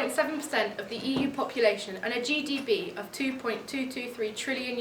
4.7% of the EU population and a GDP of €2.223 trillion,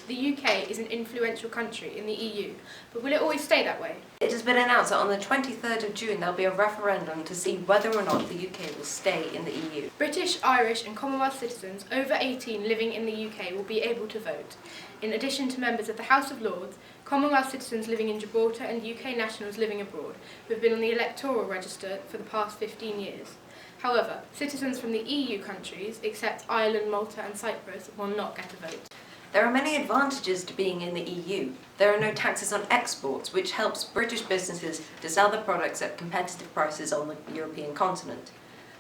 the UK is an influential country in the EU, but will it always stay that way? It has been announced that on the 23rd of June there'll be a referendum to see whether or not the UK will stay in the EU. British, Irish and Commonwealth citizens over 18 living in the UK will be able to vote. In addition to members of the House of Lords, Commonwealth citizens living in Gibraltar and UK nationals living abroad who have been on the electoral register for the past 15 years. However, citizens from the EU countries, except Ireland, Malta and Cyprus, will not get a vote. There are many advantages to being in the EU. There are no taxes on exports, which helps British businesses to sell their products at competitive prices on the European continent.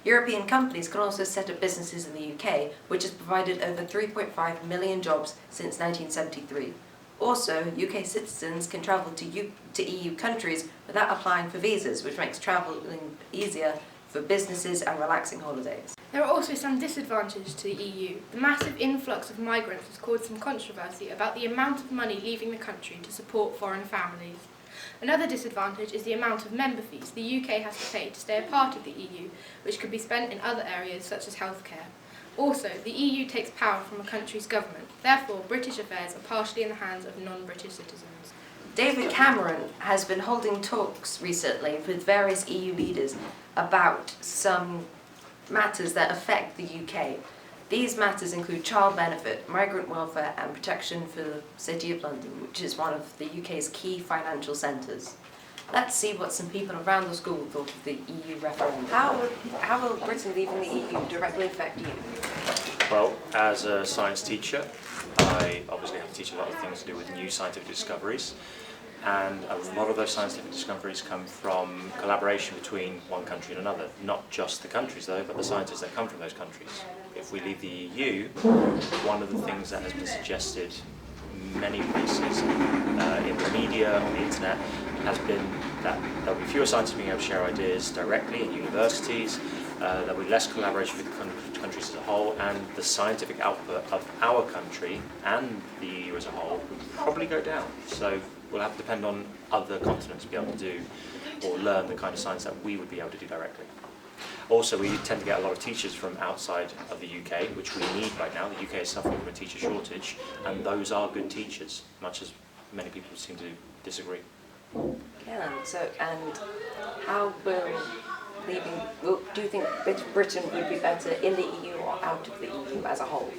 European companies can also set up businesses in the UK, which has provided over 3.5 million jobs since 1973. Also, UK citizens can travel to EU countries without applying for visas, which makes travelling easier for businesses and relaxing holidays. There are also some disadvantages to the EU. The massive influx of migrants has caused some controversy about the amount of money leaving the country to support foreign families. Another disadvantage is the amount of member fees the UK has to pay to stay a part of the EU, which could be spent in other areas such as healthcare. Also, the EU takes power from a country's government. Therefore, British affairs are partially in the hands of non-British citizens. David Cameron has been holding talks recently with various EU leaders about some matters that affect the UK. These matters include child benefit, migrant welfare and protection for the City of London, which is one of the UK's key financial centres. Let's see what some people around the school thought of the EU referendum. How will Britain leaving the EU directly affect you? Well, as a science teacher, I obviously have to teach a lot of things to do with new scientific discoveries, and a lot of those scientific discoveries come from collaboration between one country and another. Not just the countries though, but the scientists that come from those countries. If we leave the EU, one of the things that has been suggested many places in the media, on the internet, has been that there will be fewer scientists being able to share ideas directly in universities, there will be less collaboration with the countries as a whole, and the scientific output of our country and the EU as a whole will probably go down. So we'll have to depend on other continents to be able to do or learn the kind of science that we would be able to do directly. Also, we tend to get a lot of teachers from outside of the UK, which we need right now. The UK is suffering from a teacher shortage, and those are good teachers, much as many people seem to disagree. Yeah, and how will do you think Britain would be better in the EU or out of the EU as a whole?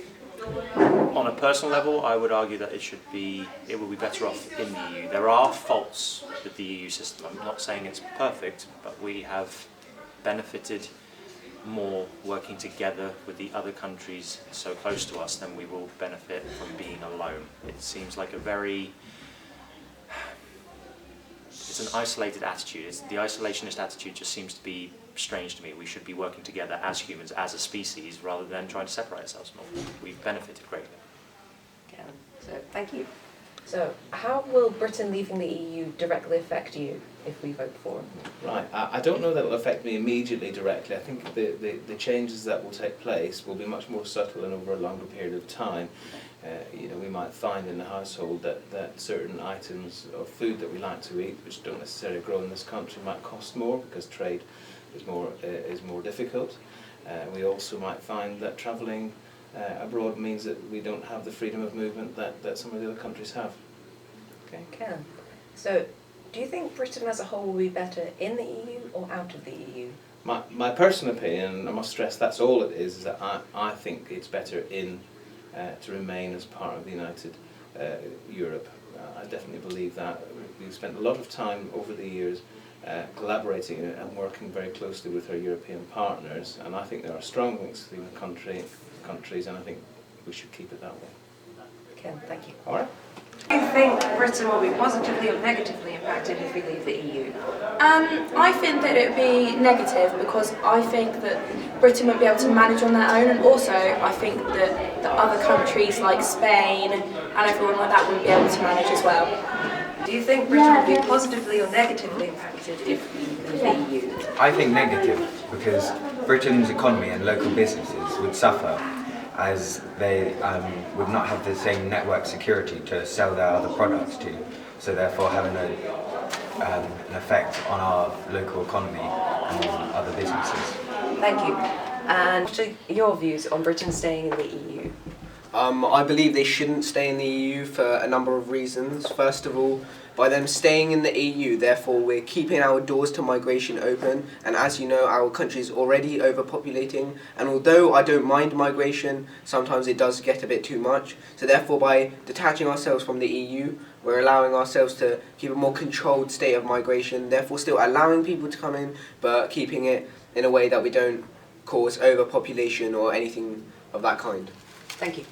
On a personal level, I would argue that it will be better off in the EU. There are faults with the EU system. I'm not saying it's perfect, but we have benefited more working together with the other countries so close to us than we will benefit from being alone. It seems like it's an isolated attitude. The isolationist attitude just seems to be strange to me. We should be working together as humans, as a species, rather than trying to separate ourselves more. We've benefited greatly. Okay, so thank you. So, how will Britain leaving the EU directly affect you if we vote for? Right, I don't know that it will affect me immediately directly. I think the changes that will take place will be much more subtle and over a longer period of time. We might find in the household that certain items of food that we like to eat, which don't necessarily grow in this country, might cost more because trade is more difficult. We also might find that travelling abroad means that we don't have the freedom of movement that some of the other countries have. Okay. So, do you think Britain as a whole will be better in the EU or out of the EU? My personal opinion, I must stress that's all it is that I think it's better to remain as part of the United Europe. I definitely believe that. We've spent a lot of time over the years collaborating and working very closely with our European partners, and I think there are strong links between the countries, and I think we should keep it that way. Okay, thank you. All right. Do you think Britain will be positively or negatively impacted if we leave the EU? I think that it would be negative because I think that Britain won't be able to manage on their own, and also I think that the other countries like Spain and everyone like that wouldn't be able to manage as well. Do you think Britain will be positively or negatively impacted if we leave the EU? I think negative, because Britain's economy and local businesses would suffer as they would not have the same network security to sell their other products to, so therefore having an effect on our local economy and other businesses. Thank you. And what are your views on Britain staying in the EU? I believe they shouldn't stay in the EU for a number of reasons. First of all, by them staying in the EU, therefore we're keeping our doors to migration open, and as you know, our country is already overpopulating, and although I don't mind migration, sometimes it does get a bit too much. So therefore, by detaching ourselves from the EU, we're allowing ourselves to keep a more controlled state of migration, therefore still allowing people to come in, but keeping it in a way that we don't cause overpopulation or anything of that kind. Thank you.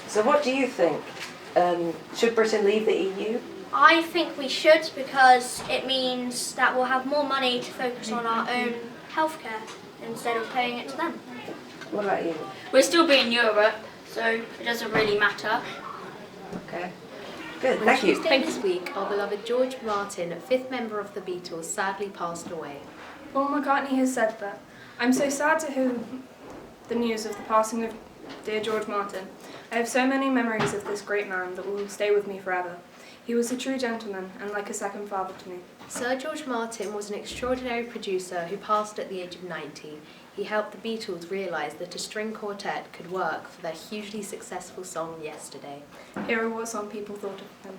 So what do you think? Should Britain leave the EU? I think we should, because it means that we'll have more money to focus on our own healthcare instead of paying it to them. What about you? We're still being Europe, so it doesn't really matter. Okay. Good, thank you. Tuesday this week, our beloved George Martin, 5th member of the Beatles, sadly passed away. Paul McCartney has said that. I'm so sad to hear the news of the passing of dear George Martin. I have so many memories of this great man that will stay with me forever. He was a true gentleman and like a second father to me. Sir George Martin was an extraordinary producer who passed at the age of 90. He helped the Beatles realise that a string quartet could work for their hugely successful song Yesterday. Here are what some people thought of him.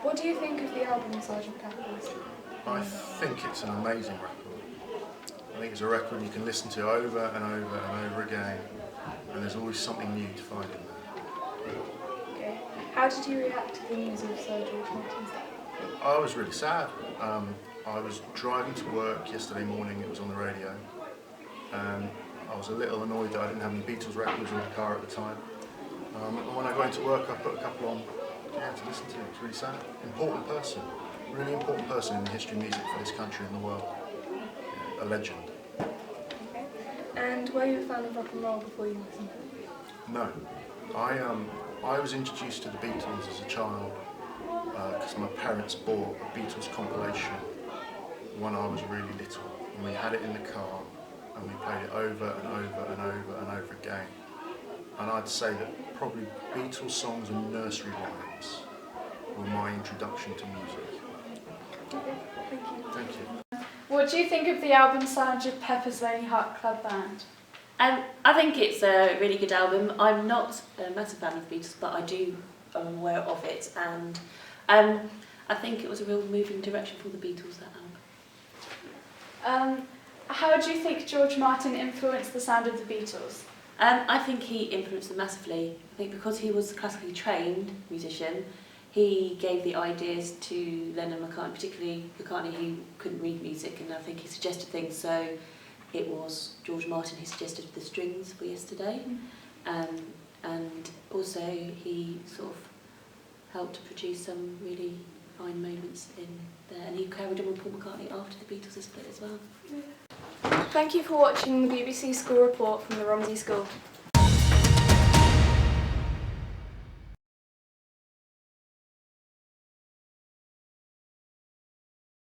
What do you think of the album Sgt. Pepper's? I think it's an amazing record. I think it's a record you can listen to over and over and over again, and there's always something new to find in there. Okay. How did you react to the news of Sir George Martin's death? I was really sad. I was driving to work yesterday morning, it was on the radio, and I was a little annoyed that I didn't have any Beatles records in the car at the time. And when I got into work, I put a couple on to listen to. It was really sad. Important person, really important person in the history of music for this country and the world. Yeah, a legend. Okay. And were you a fan of rock and roll before you listened? No. I was introduced to the Beatles as a child because my parents bought a Beatles compilation when I was really little, and we had it in the car and we played it over and over and over and over again. And I'd say that probably Beatles songs and nursery rhymes were my introduction to music. Okay, thank you. Thank you. What do you think of the album Sgt. Pepper's Lonely Heart Club Band? I think it's a really good album. I'm not a massive fan of the Beatles, but I'm aware of it, and I think it was a real moving direction for the Beatles, that album. How do you think George Martin influenced the sound of the Beatles? I think he influenced them massively. I think because he was a classically trained musician, he gave the ideas to Lennon and McCartney, particularly McCartney, who couldn't read music, and I think he suggested things. So it was George Martin who suggested the strings for Yesterday, and also he sort of helped to produce some really fine moments in there, and he carried on with Paul McCartney after the Beatles had split as well. Thank you for watching the BBC School Report from the Romsey School.